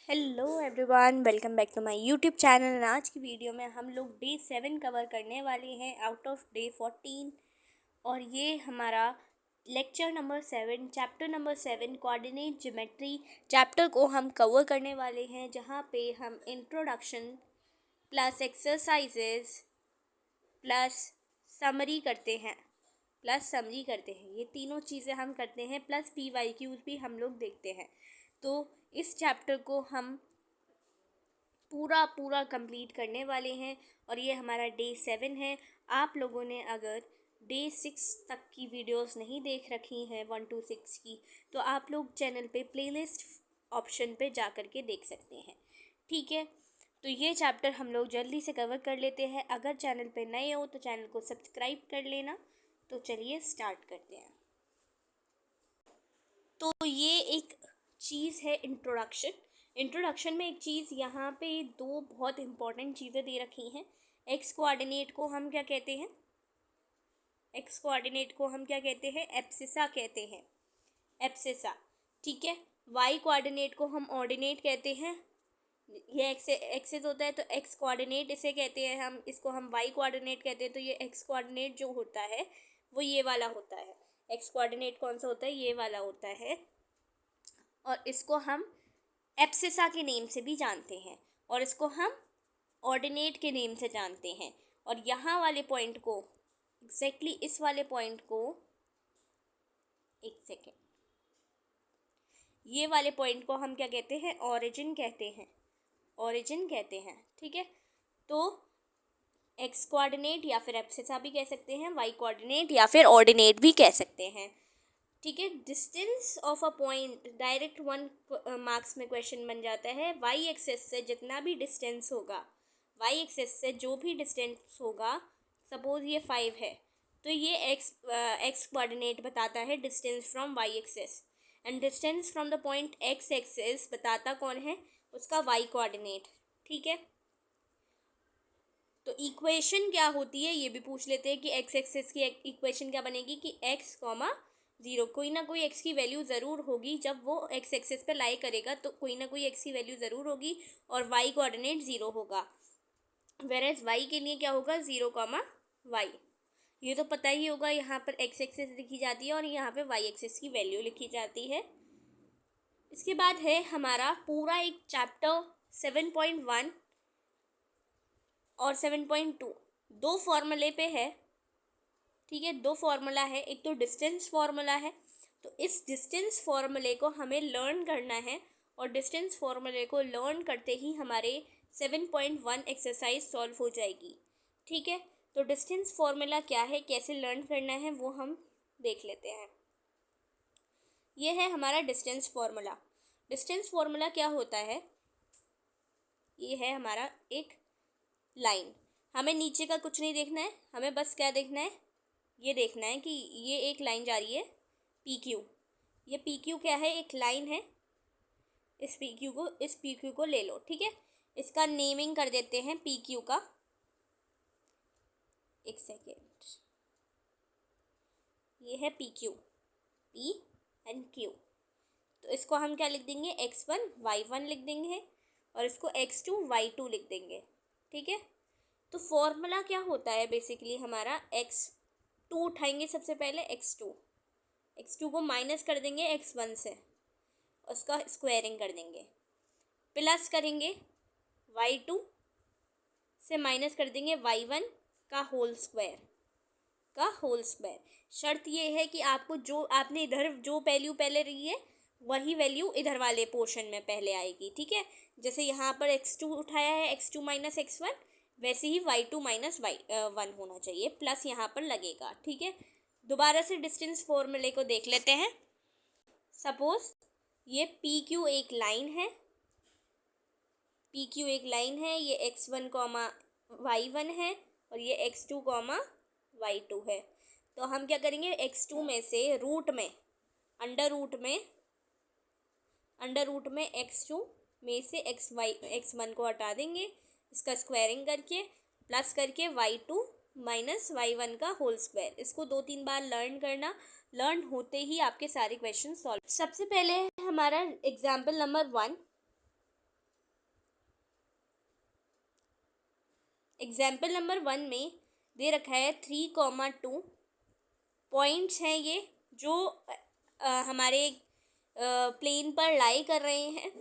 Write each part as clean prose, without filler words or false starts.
Hello everyone, welcome back to my YouTube channel. आज की video में हम लोग डे 7 कवर करने वाले हैं आउट ऑफ डे 14। और ये हमारा lecture number 7, chapter number 7 coordinate geometry chapter को हम कवर करने वाले हैं, जहाँ पे हम introduction plus exercises plus summary करते हैं ये तीनों चीज़ें हम करते हैं, प्लस PYQs भी हम लोग देखते हैं। तो इस चैप्टर को हम पूरा कंप्लीट करने वाले हैं और ये हमारा डे 7 है। आप लोगों ने अगर डे 6 तक की वीडियोस नहीं देख रखी हैं 1 to 6 की, तो आप लोग चैनल पे प्लेलिस्ट ऑप्शन पे जा कर के देख सकते हैं। ठीक है, तो ये चैप्टर हम लोग जल्दी से कवर कर लेते हैं। अगर चैनल पे नए हो तो चैनल को सब्सक्राइब कर लेना। तो चलिए स्टार्ट करते हैं। तो ये एक चीज़ है इंट्रोडक्शन में एक चीज़ यहाँ पे दो बहुत इम्पॉर्टेंट चीज़ें दे रखी हैं। एक्स कोऑर्डिनेट को हम क्या कहते हैं? एब्सिसा कहते हैं, एब्सिसा। ठीक है, वाई कोऑर्डिनेट को हम ऑर्डिनेट कहते हैं। ये एक्सेस होता है तो एक्स कोऑर्डिनेट इसे कहते हैं, हम इसको हम वाई कोऑर्डिनेट कहते हैं। तो ये एक्स कोऑर्डिनेट जो होता है वो ये वाला होता है। एक्स कोऑर्डिनेट कौन सा होता है? ये वाला होता है। और इसको हम एब्सिसा के नेम से भी जानते हैं और इसको हम ऑर्डिनेट के नेम से जानते हैं। और यहाँ वाले पॉइंट को एग्जैक्टली इस वाले पॉइंट को एक सेकेंड, ये वाले पॉइंट को हम क्या कहते हैं? ऑरिजिन कहते हैं। ठीक है, तो एक्स कोऑर्डिनेट या फिर एब्सिसा भी कह सकते हैं, वाई कोऑर्डिनेट या फिर ऑर्डिनेट भी कह सकते हैं। ठीक है, distance of a point direct 1 marks में क्वेश्चन बन जाता है। वाई एक्सेस से जितना भी डिस्टेंस होगा, जो भी डिस्टेंस होगा, सपोज ये 5 है, तो ये एक्स कोऑर्डिनेट बताता है distance from Y axis. And distance from the point X axis बताता कौन है? उसका वाई कोऑर्डिनेट। ठीक है, तो इक्वेशन क्या होती है ये भी पूछ लेते हैं कि एक्स एक्सेस की इक्वेशन क्या बनेगी कि एक्स कॉमा 0, कोई ना कोई एक्स की वैल्यू ज़रूर होगी। जब वो एक्स एक्सेस पे लाई करेगा तो कोई ना कोई एक्स की वैल्यू ज़रूर होगी और वाई कोऑर्डिनेट 0 होगा। वेरएज वाई के लिए क्या होगा? 0 कॉमा वाई। ये तो पता ही होगा, यहाँ पर एक्स एक्सेस लिखी जाती है और यहाँ पे वाई एक्सेस की वैल्यू लिखी जाती है। इसके बाद है हमारा पूरा एक चैप्टर 7.1 और 7.2, दो फॉर्मूले पे है। ठीक है, दो फार्मूला है, एक तो डिस्टेंस फार्मूला है। तो इस डिस्टेंस फार्मूले को हमें लर्न करना है और डिस्टेंस फार्मूले को लर्न करते ही हमारे 7.1 एक्सरसाइज सॉल्व हो जाएगी। ठीक है, तो डिस्टेंस फार्मूला क्या है, कैसे लर्न करना है, वो हम देख लेते हैं। ये है हमारा डिस्टेंस फार्मूला। डिस्टेंस फार्मूला क्या होता है? ये है हमारा एक लाइन। हमें नीचे का कुछ नहीं देखना है, हमें बस क्या देखना है? ये देखना है कि ये एक लाइन जा रही है PQ। ये PQ क्या है? एक लाइन है। इस PQ को ले लो। ठीक है, इसका नेमिंग कर देते हैं PQ का। एक सेकेंड, ये है PQ, P एंड Q। तो इसको हम क्या लिख देंगे? X1 Y1 लिख देंगे और इसको X2 Y2 लिख देंगे। ठीक है, तो फॉर्मूला क्या होता है? बेसिकली हमारा X2 उठाएंगे सबसे पहले, X2 को माइनस कर देंगे X1 से, उसका स्क्वायरिंग कर देंगे, प्लस करेंगे Y2 से माइनस कर देंगे Y1 का होल स्क्वायर। शर्त ये है कि आपको जो आपने इधर जो वैल्यू पहले रही है वही वैल्यू इधर वाले पोर्शन में पहले आएगी। ठीक है, जैसे यहाँ पर X2 उठाया है, X2 माइनस X1, वैसे ही Y2 माइनस Y1 होना चाहिए, प्लस यहाँ पर लगेगा। ठीक है, दोबारा से डिस्टेंस फॉर्मूले को देख लेते हैं। सपोज ये PQ एक लाइन है, ये X1 कॉमा Y1 है और ये X2 कॉमा Y2 है। तो हम क्या करेंगे? X2 में से अंडर रूट में X2 में से X1 को हटा देंगे, इसका स्क्वायरिंग करके प्लस करके Y2 माइनस Y1 का होल स्क्वायर। इसको 2-3 बार लर्न करना, लर्न होते ही आपके सारे क्वेश्चन सॉल्व। सबसे पहले है हमारा एग्जाम्पल नंबर 1। एग्जाम्पल नंबर 1 में दे रखा है 3,2 पॉइंट्स हैं ये जो हमारे प्लेन पर लाई कर रहे हैं।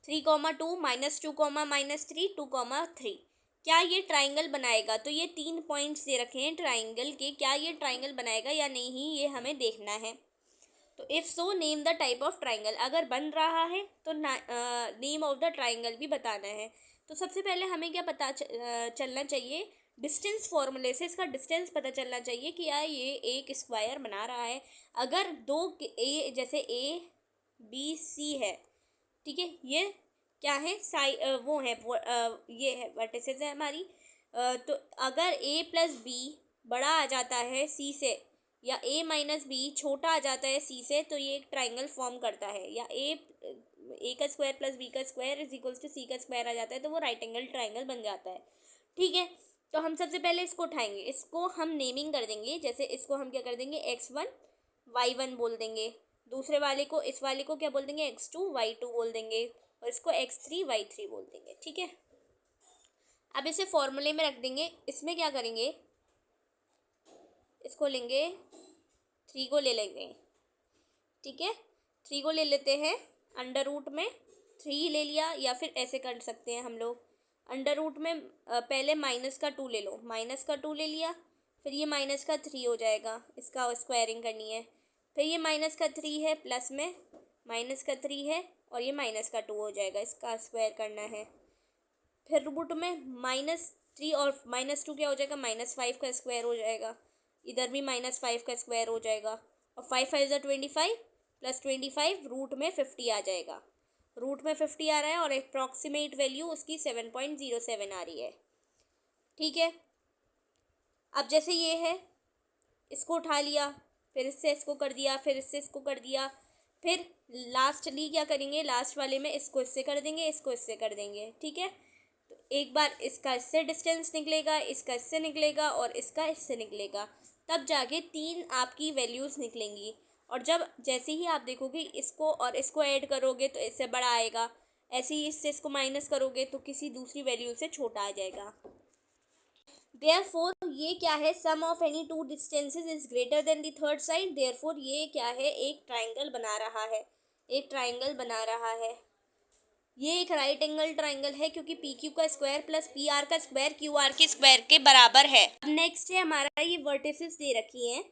3,2 -2, -3, 2,3। क्या ये ट्राइंगल बनाएगा? तो ये 3 पॉइंट्स दे रखे हैं ट्राइंगल के, क्या ये ट्राइंगल बनाएगा या नहीं ये हमें देखना है। तो if so name the type of triangle, अगर बन रहा है तो नेम ऑफ द ट्राइंगल भी बताना है। तो सबसे पहले हमें क्या पता चलना चाहिए, डिस्टेंस फॉर्मूले से इसका डिस्टेंस पता चलना चाहिए कि यार ये एक स्क्वायर बना रहा है। अगर दो ए, जैसे ए बी सी है, ठीक है, ये क्या है, वो है ये है वर्टिसेस है हमारी। तो अगर a प्लस बी बड़ा आ जाता है c से, या a माइनस बी छोटा आ जाता है c से, तो ये एक ट्राइंगल फॉर्म करता है। या a का स्क्वायर प्लस b का square is equals to c का स्क्वायर आ जाता है, तो वो राइट एंगल ट्राइंगल बन जाता है। ठीक है, तो हम सबसे पहले इसको उठाएंगे, इसको हम नेमिंग कर देंगे। जैसे इसको हम क्या कर देंगे, x1 y1 बोल देंगे। दूसरे वाले को, इस वाले को क्या बोल देंगे, x2 y2 बोल देंगे। और इसको x3 y3 बोल देंगे। ठीक है, अब इसे फॉर्मूले में रख देंगे। इसमें क्या करेंगे, इसको लेंगे, 3 को ले लेंगे। ठीक है, 3 को ले लेते हैं, अंडर रूट में 3 ले लिया, या फिर ऐसे कर सकते हैं हम लोग, अंडर रूट में पहले -2 ले लो, -2 ले लिया, फिर ये -3 हो जाएगा, इसका स्क्वायरिंग करनी है। फिर ये -3 है, प्लस में -3 है, और ये -2 हो जाएगा, इसका स्क्वायर करना है। फिर रूट में -3 और -2 क्या हो जाएगा, -5 का स्क्वायर हो जाएगा। इधर भी -5 का स्क्वायर हो जाएगा, और 5 5 ज़ा 25 प्लस 25 रूट में 50 आ जाएगा। रूट में 50 आ रहा है और अप्रॉक्सीमेट वैल्यू उसकी 7.07 आ रही है। ठीक है, अब जैसे ये है, इसको उठा लिया, फिर इससे इसको कर दिया, फिर इससे इसको कर दिया, फिर लास्टली क्या करेंगे, लास्ट वाले में इसको इससे कर देंगे, इसको इससे कर देंगे। ठीक है, तो एक बार इसका इससे डिस्टेंस निकलेगा, इसका इससे निकलेगा, और इसका इससे निकलेगा, तब जाके 3 आपकी वैल्यूज़ निकलेंगी। और जब जैसे ही आप देखोगे इसको और इसको ऐड करोगे तो इससे बड़ा आएगा, ऐसे ही इससे इसको माइनस करोगे तो किसी दूसरी वैल्यू से छोटा आ जाएगा। देयरफॉर ये क्या है, sum of any two distances is greater than the third side. Therefore ये क्या है, एक ट्राइंगल बना रहा है, एक ट्राइंगल बना रहा है। ये एक राइट एंगल ट्राइंगल है, क्योंकि पी क्यू का स्क्वायर प्लस पी आर का स्क्वायर क्यू आर के स्क्वायर के बराबर है। अब नेक्स्ट है हमारा, ये वर्टिसेस दे रखी हैं।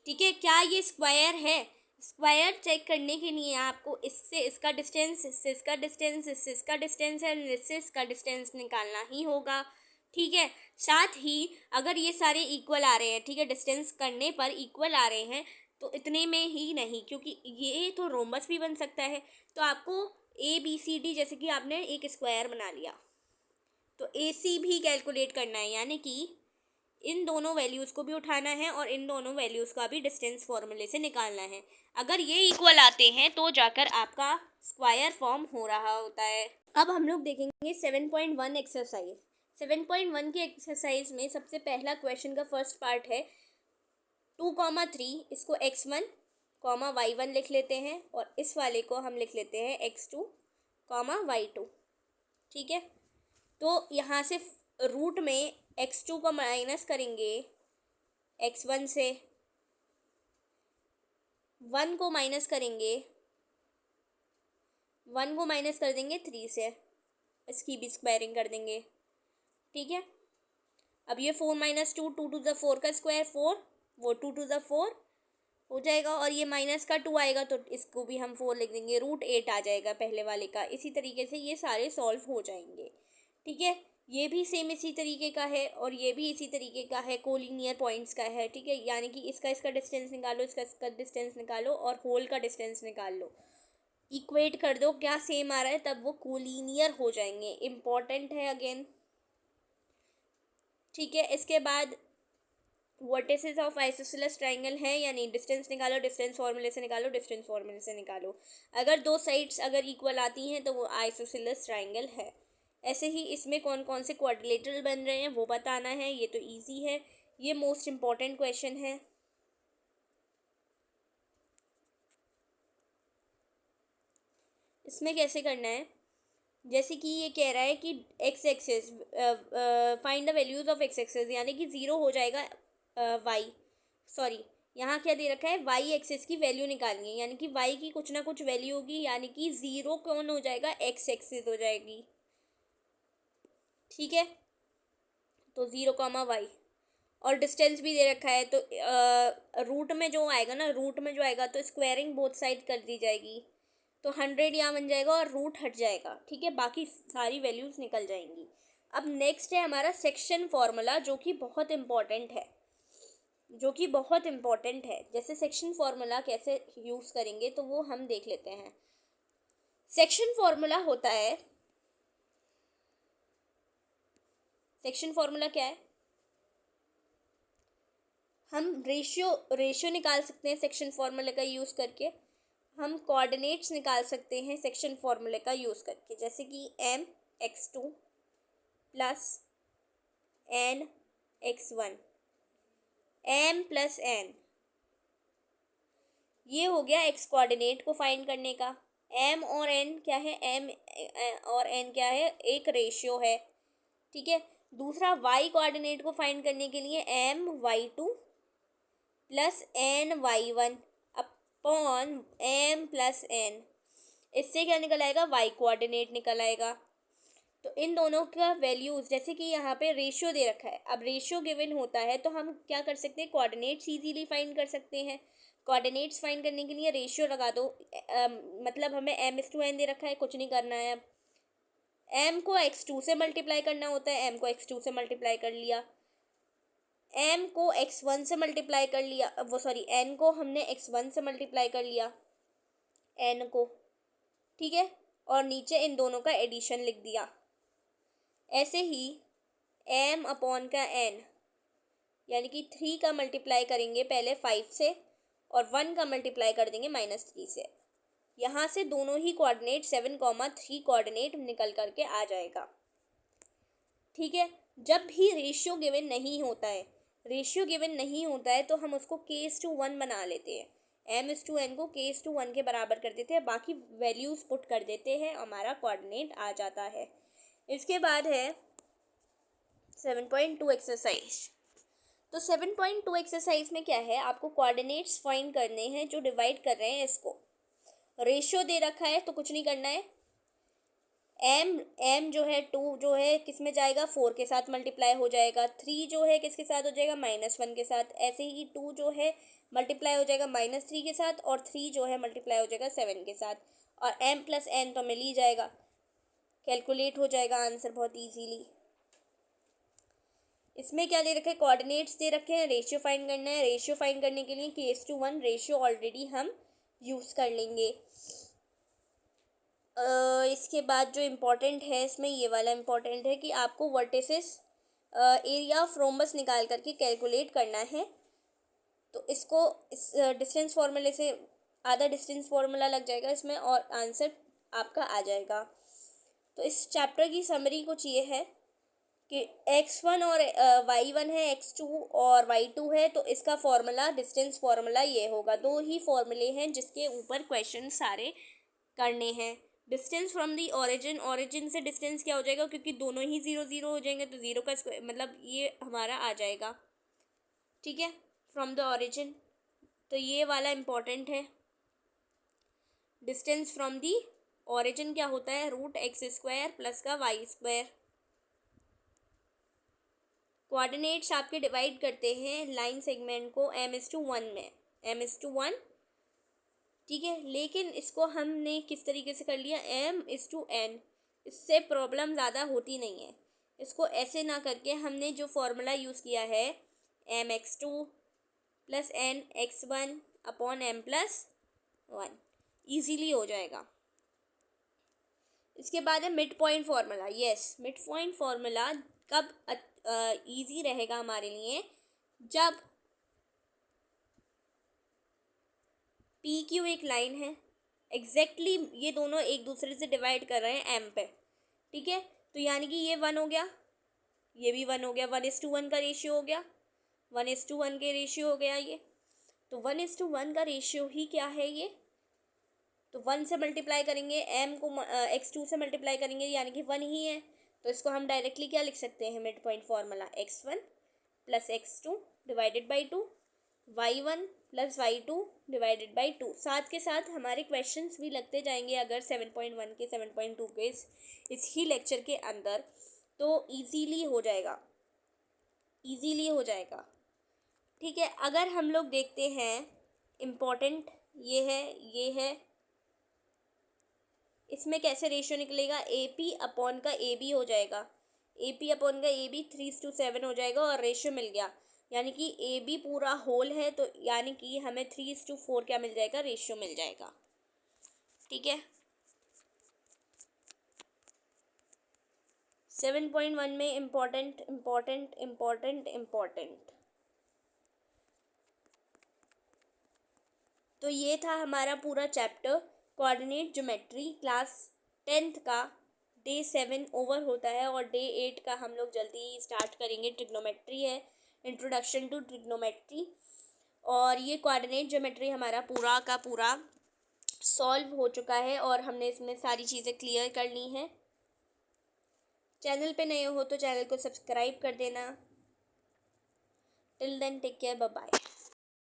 ठीक है, क्या ये स्क्वायर है? स्क्वायर चेक करने के लिए आपको इससे इसका डिस्टेंस, इससे इसका डिस्टेंस, इससे इसका डिस्टेंस है, इससे इसका डिस्टेंस निकालना ही होगा। ठीक है, साथ ही अगर ये सारे इक्वल आ रहे हैं, ठीक है, डिस्टेंस करने पर इक्वल आ रहे हैं, तो इतने में ही नहीं, क्योंकि ये तो रोम्बस भी बन सकता है। तो आपको ABCD, जैसे कि आपने एक स्क्वायर बना लिया, तो AC भी कैलकुलेट करना है, यानी कि इन दोनों वैल्यूज़ को भी उठाना है और इन दोनों वैल्यूज़ का भी डिस्टेंस फॉर्मूले से निकालना है। अगर ये इक्वल आते हैं तो जाकर आपका स्क्वायर फॉर्म हो रहा होता है। अब हम लोग देखेंगे 7.1 एक्सरसाइज। 7.1 के एक्सरसाइज में सबसे पहला क्वेश्चन का फर्स्ट पार्ट है 2,3, इसको x1, y1 लिख लेते हैं, और इस वाले को हम लिख लेते हैं x2, y2। ठीक है, तो यहाँ से रूट में x2 को माइनस करेंगे x1 से, 1 को माइनस करेंगे, 1 को माइनस कर देंगे 3 से, इसकी भी स्क्वायरिंग कर देंगे। ठीक है, अब ये 4 - 2, 2 टू द 4 का स्क्वायर 4, वो 2 टू द 4 हो जाएगा, और ये माइनस का 2 आएगा तो इसको भी हम 4 लिख देंगे, √8 आ जाएगा पहले वाले का। इसी तरीके से ये सारे सॉल्व हो जाएंगे। ठीक है, ये भी सेम इसी तरीके का है, और ये भी इसी तरीके का है, कोलिनियर पॉइंट्स का है। ठीक है, यानी कि इसका डिस्टेंस निकालो, इसका डिस्टेंस निकालो, और होल का डिस्टेंस निकाल लो, इक्वेट कर दो क्या सेम आ रहा है, तब वो कोलिनियर हो जाएंगे। इम्पॉर्टेंट है अगेन। ठीक है, इसके बाद वर्टिसेस ऑफ आइसोसेलेस ट्राइंगल है या नहीं, डिस्टेंस निकालो, डिस्टेंस फॉर्मूले से निकालो, डिस्टेंस फॉर्मूले से निकालो। अगर दो साइड्स अगर इक्वल आती हैं तो वो आइसोसेलेस ट्राइंगल है। ऐसे ही इसमें कौन कौन से क्वाड्रिलेटरल बन रहे हैं वो बताना है, ये तो इजी है, ये मोस्ट इम्पॉर्टेंट क्वेश्चन है। इसमें कैसे करना है, जैसे कि ये कह रहा है कि x axis, find the values of x axis, यानी कि ज़ीरो हो जाएगा वाई, सॉरी यहाँ क्या दे रखा है, वाई एक्सेस की वैल्यू निकालनी है, यानी कि वाई की कुछ ना कुछ वैल्यू होगी, यानी कि ज़ीरो कौन हो जाएगा, एक्स एक्सेस हो जाएगी। ठीक है, तो ज़ीरो कॉमा वाई, और डिस्टेंस भी दे रखा है, तो रूट में जो आएगा ना, रूट में जो आएगा तो स्क्वायरिंग बोथ साइड कर दी जाएगी, तो 100 यहाँ बन जाएगा और रूट हट जाएगा। ठीक है, बाकी सारी वैल्यूज़ निकल जाएंगी। अब नेक्स्ट है हमारा सेक्शन फॉर्मूला, जो कि बहुत इम्पॉर्टेंट है, जैसे सेक्शन फॉर्मूला कैसे यूज़ करेंगे तो वो हम देख लेते हैं। सेक्शन फॉर्मूला होता है, सेक्शन फॉर्मूला क्या है, हम रेशियो निकाल सकते हैं सेक्शन फॉर्मूले का यूज़ करके, हम कोऑर्डिनेट्स निकाल सकते हैं सेक्शन फॉर्मूले का यूज़ करके, जैसे कि mx2 plus nx1 m plus n, ये हो गया x कोऑर्डिनेट को फाइंड करने का। m और n क्या है, m और n क्या है, एक रेशियो है। ठीक है, दूसरा y कोऑर्डिनेट को फाइंड करने के लिए my2 plus ny1 upon m plus n, इससे क्या निकल आएगा, y कोऑर्डिनेट निकल आएगा। तो इन दोनों का वैल्यूज़, जैसे कि यहाँ पे रेशियो दे रखा है, अब रेशियो गिवन होता है तो हम क्या कर सकते हैं, कोऑर्डिनेट्स इजीली फाइंड कर सकते हैं। कोऑर्डिनेट्स फाइंड करने के लिए रेशियो लगा दो, मतलब हमें m/n दे रखा है, कुछ नहीं करना है। अब m को x2 से मल्टीप्लाई करना होता है, m को x2 से मल्टीप्लाई कर लिया, m को x1 से मल्टीप्लाई कर लिया, वो सॉरी n को हमने x1 से मल्टीप्लाई कर लिया, n को। ठीक है, और नीचे इन दोनों का एडिशन लिख दिया। ऐसे ही m अपॉन का n, यानी कि 3 का मल्टीप्लाई करेंगे पहले 5 से, और 1 का मल्टीप्लाई कर देंगे -3 से। यहाँ से दोनों ही कोऑर्डिनेट 7,3 कोऑर्डिनेट निकल करके आ जाएगा। ठीक है, जब भी रेशियो गिवन नहीं होता है, तो हम उसको k/1 बना लेते हैं, m/n को k/1 के बराबर कर देते हैं, बाकी वैल्यूज़ पुट कर देते हैं, हमारा कोऑर्डिनेट आ जाता है। इसके बाद है 7.2 एक्सरसाइज। तो 7.2 एक्सरसाइज में क्या है, आपको कोऑर्डिनेट्स फाइंड करने हैं जो डिवाइड कर रहे हैं इसको। रेशियो दे रखा है तो कुछ नहीं करना है, m जो है 2 जो है किस में जाएगा, 4 के साथ मल्टीप्लाई हो जाएगा, 3 जो है किसके साथ हो जाएगा, -1 के साथ, ऐसे ही 2 जो है मल्टीप्लाई हो जाएगा -3 के साथ, और 3 जो है मल्टीप्लाई हो जाएगा 7 के साथ, और m प्लस n तो मिल ही जाएगा, कैलकुलेट हो जाएगा आंसर बहुत इजीली। इसमें क्या दे रखे हैं, कोऑर्डिनेट्स दे रखे हैं, रेशियो फाइंड करना है। रेशियो फाइंड करने के लिए k/1 रेशियो ऑलरेडी हम यूज़ कर लेंगे। इसके बाद जो इम्पोर्टेंट है इसमें ये वाला इम्पोर्टेंट है कि आपको वर्टिसेस एरिया ऑफ रोम्बस निकाल करके कैलकुलेट करना है। तो इसको इस डिस्टेंस फार्मूले से आधा डिस्टेंस फार्मूला लग जाएगा इसमें, और आंसर आपका आ जाएगा। तो इस चैप्टर की समरी कुछ ये है कि x1 और y1 है, x2 और y2 है, तो इसका फॉर्मूला, डिस्टेंस फार्मूला ये होगा। दो ही फॉर्मूले हैं जिसके ऊपर क्वेश्चन सारे करने हैं। डिस्टेंस फ्रॉम दी ओरिजिन से डिस्टेंस क्या हो जाएगा, क्योंकि दोनों ही 0 0 हो जाएंगे, तो 0 का स्क्वायर मतलब ये हमारा आ जाएगा। ठीक है, फ्रॉम द ओरिजिन, तो ये वाला इम्पोर्टेंट है। डिस्टेंस फ्रॉम दी ओरिजिन क्या होता है, √x² प्लस का y²। कोऑर्डिनेट्स आपके डिवाइड करते हैं लाइन सेगमेंट को m/1 में, m/1। ठीक है, लेकिन इसको हमने किस तरीके से कर लिया, m/n, इससे प्रॉब्लम ज़्यादा होती नहीं है। इसको ऐसे ना करके हमने जो फॉर्मूला यूज़ किया है, mx2 plus nx1 upon m+1, easily हो जाएगा। इसके बाद है mid point formula. Yes, mid point formula कब ईजी रहेगा हमारे लिए, जब PQ एक लाइन है, एग्जैक्टली ये दोनों एक दूसरे से डिवाइड कर रहे हैं M पे। ठीक है, तो यानी कि ये 1 हो गया, ये भी 1 हो गया, 1:1 का रेशियो हो गया, 1:1 के रेशियो हो गया ये। तो 1:1 का रेशियो ही क्या है, ये तो 1 से मल्टीप्लाई करेंगे, m को x2 से मल्टीप्लाई करेंगे यानी कि 1 ही है, तो इसको हम डायरेक्टली क्या लिख सकते हैं, mid point formula x1 plus x2 divided by 2, y1 plus y2 divided by 2। साथ के साथ हमारे क्वेश्चंस भी लगते जाएंगे अगर 7.1 के 7.2 के इस ही लेक्चर के अंदर, तो इजीली हो जाएगा, इजीली हो जाएगा। ठीक है, अगर हम लोग देखते हैं इम्पोर्टेंट ये है, इसमें कैसे रेशियो निकलेगा, ए पी अपॉन का ए बी हो जाएगा, ए पी अपॉन का ए बी 3:7 हो जाएगा और रेशियो मिल गया, यानी कि ए बी पूरा होल है, तो यानी कि हमें 3:4 क्या मिल जाएगा, रेशियो मिल जाएगा। ठीक है, 7.1 में इम्पोर्टेंट इम्पोर्टेंट इम्पोर्टेंट इम्पोर्टेंट, तो ये था हमारा पूरा chapter coordinate geometry class 10th का। डे 7 ओवर होता है और डे 8 का हम लोग जल्दी ही स्टार्ट करेंगे। ट्रिग्नोमेट्री है, इंट्रोडक्शन टू ट्रिग्नोमेट्री, और ये कोऑर्डिनेट ज्योमेट्री हमारा पूरा का पूरा सॉल्व हो चुका है और हमने इसमें सारी चीज़ें क्लियर कर ली हैं। चैनल पे नए हो तो चैनल को सब्सक्राइब कर देना। Till then take care, bye bye.